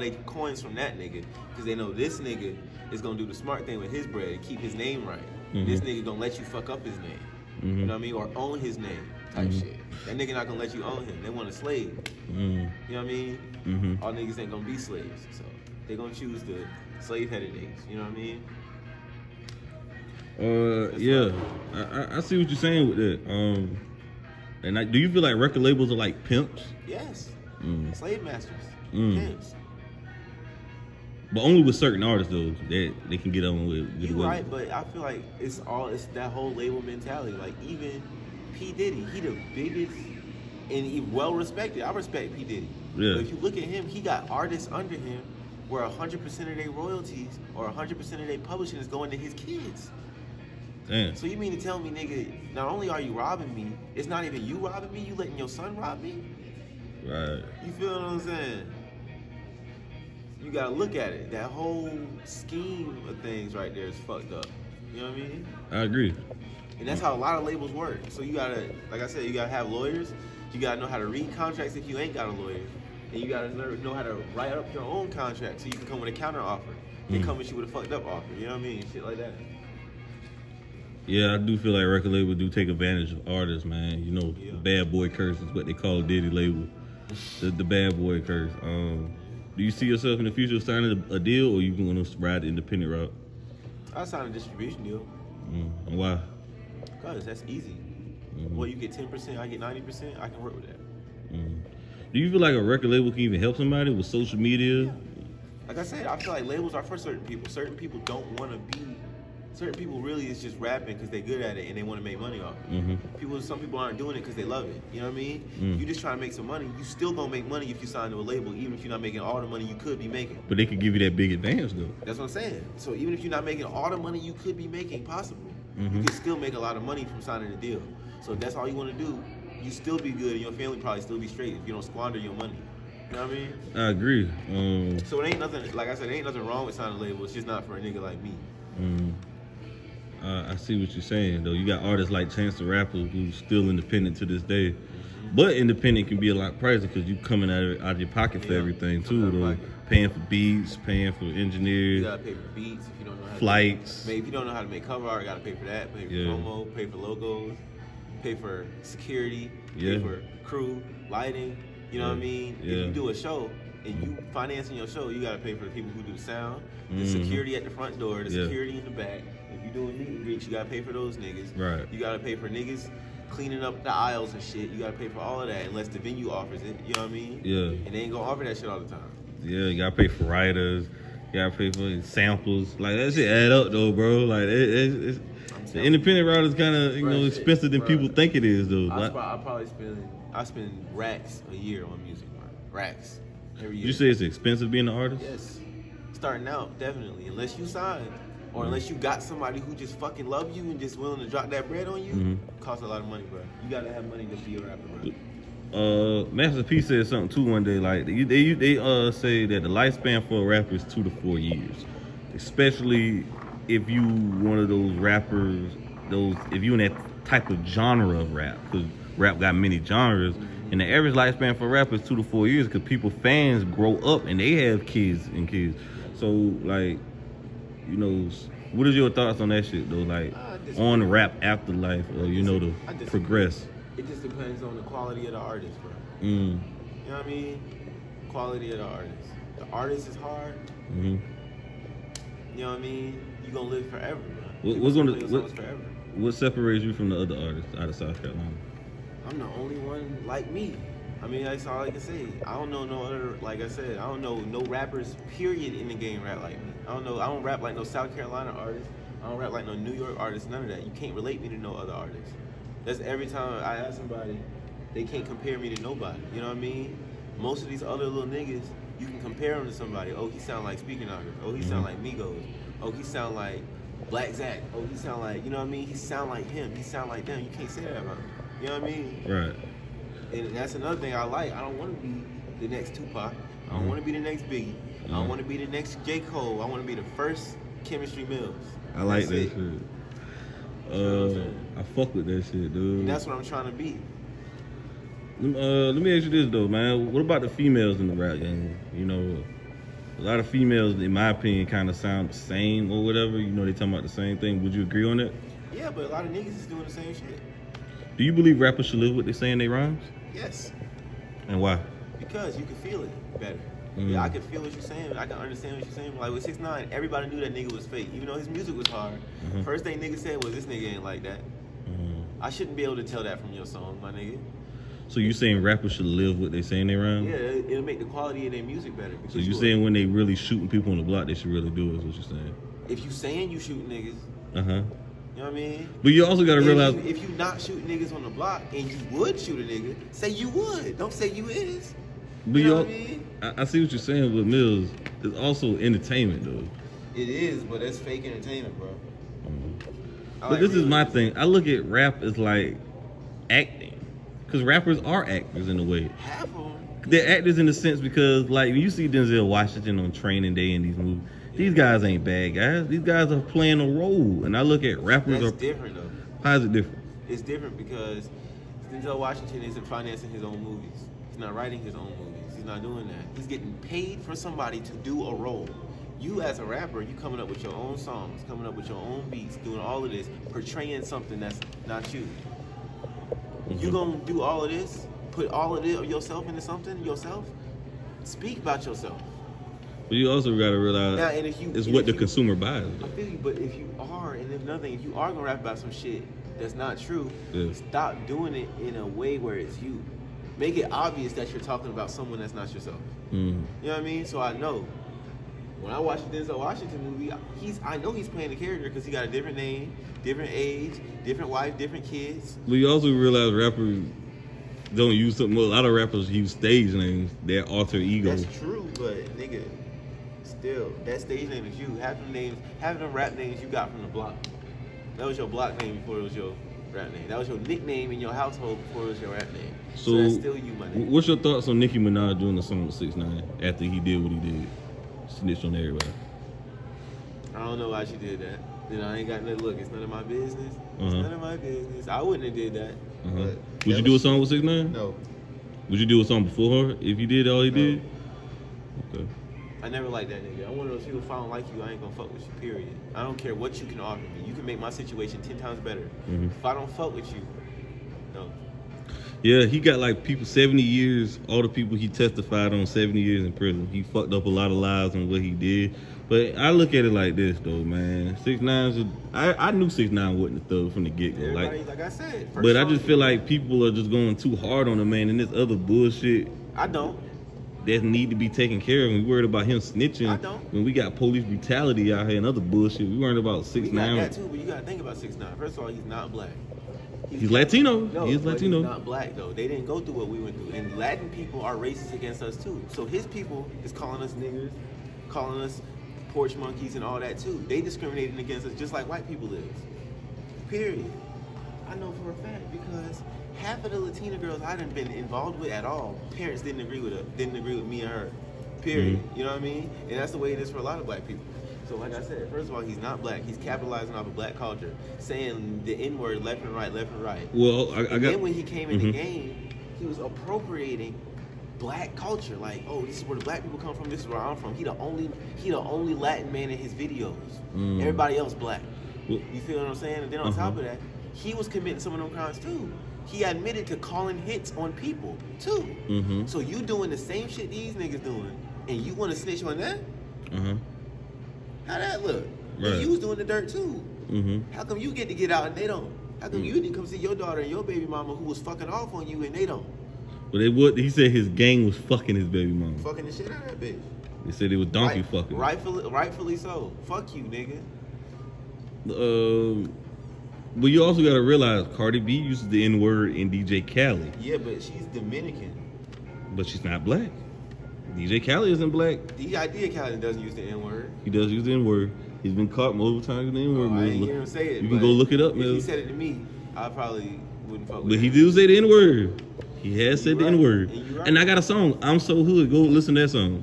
They coins from that nigga because they know this nigga is gonna do the smart thing with his bread and keep his name right. This nigga gonna let you fuck up his name. You know what I mean? Or own his name type shit. That nigga not gonna let you own him. They want a slave. You know what I mean? All niggas ain't gonna be slaves. So they gonna choose the slave-headed niggas. You know what I mean? Yeah. I see what you're saying with that. And do you feel like record labels are like pimps? Yes. Slave masters. Pimps. But only with certain artists though, that they can get on with. You right, but I feel like it's that whole label mentality. Like even P. Diddy, he the biggest and he well respected. I respect P. Diddy. Yeah. But if you look at him, he got artists under him where 100% of their royalties or 100% of their publishing is going to his kids. Damn. So you mean to tell me, nigga, not only are you robbing me, it's not even you robbing me, you letting your son rob me? Right. You feel what I'm saying? You gotta look at it. That whole scheme of things right there is fucked up. You know what I mean? I agree. And that's how a lot of labels work. So you gotta, like I said, you gotta have lawyers. You gotta know how to read contracts if you ain't got a lawyer. And you gotta know how to write up your own contract so you can come with a counter offer. They come with you with a fucked up offer. You know what I mean? Shit like that. Yeah, I do feel like record labels do take advantage of artists, man. You know, the bad boy curse is what they call Diddy label. The bad boy curse. Do you see yourself in the future signing a deal, or you going to ride the independent route? I sign a distribution deal. And why? Because that's easy. Well, you get 10%, I get 90%, I can work with that. Do you feel like a record label can even help somebody with social media? Yeah. Like I said, I feel like labels are for certain people. Certain people don't want to be. Certain people really is just rapping because they're good at it and they want to make money off it. Some people aren't doing it because they love it. You know what I mean? You just trying to make some money. You still gonna make money if you sign to a label, even if you're not making all the money you could be making. But they could give you that big advance though. That's what I'm saying. So even if you're not making all the money you could be making possible, you can still make a lot of money from signing a deal. So if that's all you want to do, you still be good and your family probably still be straight if you don't squander your money. You know what I mean? I agree. So it ain't nothing, like I said, there ain't nothing wrong with signing a label. It's just not for a nigga like me. I see what you're saying though. You got artists like Chance the Rapper who's still independent to this day. But independent can be a lot pricey because you coming out of your pocket for everything too though. Paying for beats, paying for engineers. You gotta pay for beats if you don't know how to flights. If you don't know how to make cover art, you gotta pay for that. Pay for promo, pay for logos, pay for security, pay for crew, lighting. You know what I mean? If you do a show and you financing your show, you gotta pay for the people who do the sound, the security at the front door, the security in the back. If you doing meet and greets, you gotta pay for those niggas. Right. You gotta pay for niggas cleaning up the aisles and shit. You gotta pay for all of that unless the venue offers it. You know what I mean? Yeah. And they ain't gonna offer that shit all the time. Yeah, you gotta pay for writers. You gotta pay for samples. Like that shit add up though, bro. Like it's the independent route is kind of expensive than people think it is though. I spend racks a year on music, bro. Racks every year. You say it's expensive being an artist? Yes. Starting out, definitely. Unless you signed. Or unless you got somebody who just fucking love you and just willing to drop that bread on you, costs a lot of money, bro. You gotta have money to be a rapper, bro. Master P said something too one day. Like they say that the lifespan for a rapper is 2 to 4 years, especially if you one of those rappers, if you in that type of genre of rap, because rap got many genres. And the average lifespan for a rapper is 2 to 4 years because fans grow up and they have kids. So like. You know, what is your thoughts on that shit though? Like on rap afterlife, or to progress. It just depends on the quality of the artist, bro. You know what I mean? Quality of the artist. The artist is hard. You know what I mean? You gonna live forever, bro. What separates you from the other artists out of South Carolina? I'm the only one like me. I mean, that's all I can say. I don't know no other, like I said, I don't know no rappers, period, in the game rap like me. I don't rap like no South Carolina artist. I don't rap like no New York artist, none of that. You can't relate me to no other artist. That's every time I ask somebody, they can't compare me to nobody. You know what I mean? Most of these other little niggas, you can compare them to somebody. Oh, he sound like Speaking Artist. Oh, he sound like Migos. Oh, he sound like Black Zach. Oh, he sound like, you know what I mean? He sound like him. He sound like them. You can't say that about him. You know what I mean? Right. And that's another thing I like. I don't want to be the next Tupac. I don't want to be the next Biggie. I don't want to be the next J. Cole. I want to be the first Chemistry Mills. I like that shit. I fuck with that shit, dude. And that's what I'm trying to be. Let me ask you this though, man. What about the females in the rap game? A lot of females, in my opinion, kind of sound the same or whatever. You know, they talking about the same thing. Would you agree on that? Yeah, but a lot of niggas is doing the same shit. Do you believe rappers should live what they say in their rhymes? Yes. And why? Because you can feel it better. Mm. Yeah, I can feel what you're saying. I can understand what you're saying. Like with 6ix9ine, everybody knew that nigga was fake. Even though his music was hard. Mm-hmm. First thing nigga said was, this nigga ain't like that. Mm. I shouldn't be able to tell that from your song, my nigga. So you saying rappers should live what they say in their rhymes? Yeah, it'll make the quality of their music better. So you saying when they really shooting people on the block, they should really do it, is what you're saying? If you saying you shooting niggas, Uh-huh. you know what I mean? But you also got to realize... If you not shooting niggas on the block and you would shoot a nigga, say you would. Don't say you is. But You know what I mean? I see what you're saying with Mills. It's also entertainment, though. It is, but that's fake entertainment, bro. But this is my thing. I look at rap as like acting. Because rappers are actors in a way. Half of them. They're actors in a sense because, like, when you see Denzel Washington on Training Day in these movies, these guys ain't bad guys. These guys are playing a role. And I look at rappers... That's different, though. How is it different? It's different because Denzel Washington isn't financing his own movies. He's not writing his own movies. He's not doing that. He's getting paid for somebody to do a role. You as a rapper, you coming up with your own songs, coming up with your own beats, doing all of this, portraying something that's not you. Mm-hmm. You gonna do all of this, put all of it yourself into something yourself? Speak about yourself. But you also got to realize Now, and if you, it's and what if the you- consumer buys. I feel you, but if you are, and if nothing, if you are gonna rap about some shit that's not true, Yeah. stop doing it in a way where it's you. Make it obvious that you're talking about someone that's not yourself. Mm. You know what I mean? So I know when I watch the Denzel Washington movie, I know he's playing the character because he got a different name, different age, different wife, different kids. But you also realize rappers don't use something. A lot of rappers use stage names, their alter ego. That's true, but nigga, still, that stage name is you. Half the rap names you got from the block. That was your block name before it was your rap name. That was your nickname in your household before it was your rap name. So that's still you, my nigga. What's your thoughts on Nicki Minaj doing the song with 6ix9ine after he did what he did? Snitched on everybody. I don't know why she did that. You know, I ain't got nothing. Look, it's none of my business. It's Uh-huh. none of my business. I wouldn't have did that. Uh-huh. Would you do a song with 6ix9ine? No. Would you do a song before her if you did all he did? Okay. I never liked that nigga. I'm one of those people, if I don't like you, I ain't gonna fuck with you, period. I don't care what you can offer me. You can make my situation 10 times better. Mhm. If I don't fuck with you, no. Yeah, he got like people 70 years, all the people he testified on 70 years in prison. He fucked up a lot of lives on what he did. But I look at it like this though, man. 6ix9ine's I knew 6ix9ine wasn't a thug from the get-go. Everybody, like I said. But I song- just feel like people are just going too hard on the man and this other bullshit I don't. that need to be taken care of. We worried about him snitching I don't. when we got police brutality out here and other bullshit. We worried about We got 6ix9ine. that too, but you gotta think about 6ix9ine. First of all, he's not black. He's Latino. No, He is but Latino. He's not black though. They didn't go through what we went through, and Latin people are racist against us too. So his people is calling us niggers, calling us porch monkeys, and all that too. They discriminating against us just like white people is. Period. I know for a fact because half of the Latina girls I done been involved with at all, parents didn't agree with me and her. Period. Mm-hmm. You know what I mean? And that's the way it is for a lot of black people. So like I said, first of all, he's not black. He's capitalizing off of black culture, saying the N-word left and right, left and right. Well, I And got. then when he came in Mhm. the game, he was appropriating black culture. Like, oh, this is where the black people come from. This is where I'm from. He the only Latin man in his videos. Mm. Everybody else black. Well, You feel what I'm saying? And then on top of that, he was committing some of them crimes too. He admitted to calling hits on people too. Mm-hmm. So you doing the same shit these niggas doing, and you want to snitch on that? Uh-huh. How that look? Right. And you was doing the dirt too. Mm-hmm. How come you get to get out and they don't? How come you didn't come see your daughter and your baby mama who was fucking off on you and they don't? But he said his gang was fucking his baby mama. Fucking the shit out of that bitch. They said it was donkey fucking. Rightfully so. Fuck you, nigga. But you also gotta realize Cardi B uses the N-word in DJ Khaled, Yeah, but she's Dominican. but she's not black. DJ Khaled isn't black. The idea Khaled doesn't use the N-word. He does use the N-word. He's been caught multiple times with the N-word. I man. ain't Look- hear him say it. You can but go look it up, if man. he said it to me, I probably wouldn't fuck with But it. he do say the N-word. He has said the right. N-word. And you right. And I got a song, I'm So Hood. Go listen to that song.